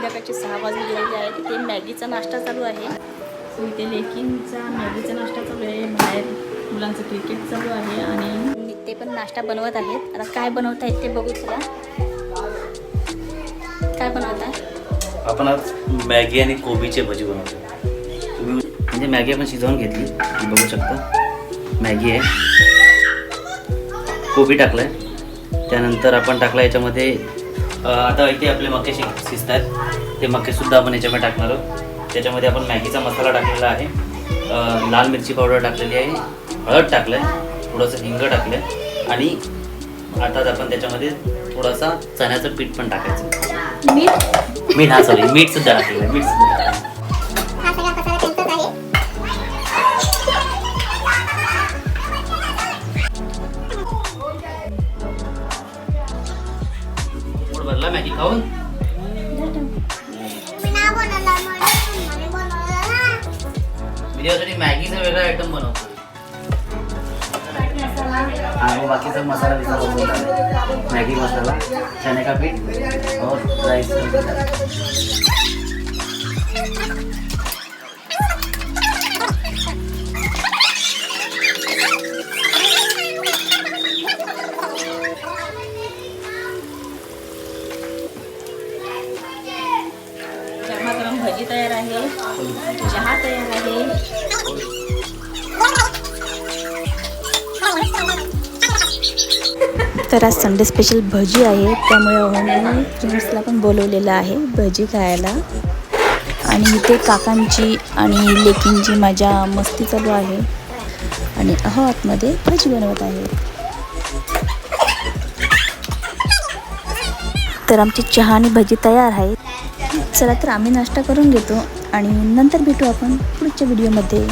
संध्याकाळचे 6 वाजून गेलेले आहेत. इथे मॅगीचा नाश्ता चालू आहे. इथे लेकींचा मॅगीचा नाश्ता चालू आहे. बाहेर मुलांचं क्रिकेट चालू आहे आणि ते पण नाश्ता बनवत आहेत. आता काय बनवत आहेत ते बघू. तुला काय बनवता? आपण आज मॅगी आणि कोबीचे भजी बनवतो. तुम्ही म्हणजे मॅगी आपण शिजवून घेतली, बघू शकता. मॅगी आहे, कोबी टाकलाय, त्यानंतर आपण टाकला याच्यामध्ये आता इथे आपले मके शिजतात, ते मकेसुद्धा आपण याच्यामध्ये टाकणार आहोत. त्याच्यामध्ये आपण मॅगीचा मसाला टाकलेला आहे, लाल मिरची पावडर टाकलेली आहे, हळद टाकलं आहे, थोडंसं हिंग टाकलं आहे आणि आता आपण त्याच्यामध्ये थोडासा चण्याचं पीठ पण टाकायचं. मीठ हा सॉरी मीठसुद्धा टाकलेलं आहे, मीठसुद्धा भरला मॅगी खाऊन. त्यासाठी मॅगीचा वेगळा आयटम बनवतो आणि बाकीचा मसाला बिसा बनवून मॅगी मसाला, चने का पीठ और राइस. गरमागरम भजी तयार आहे, चहा तयार आहे. तर आज संडे स्पेशल भजी आहे, त्यामुळे अहोने फ्रेंड्सला पण बोलवलेलं आहे भजी खायला. आणि इथे काकांची आणि लेकींची माझ्या मस्ती चालू आहे आणि अहो आतमध्ये भजी बनवत आहे. तर आमची चहा आणि भजी तयार आहे. चला तर आम्ही नाश्ता करून घेतो आणि नंतर भेटू आपण पुढच्या व्हिडिओमध्ये.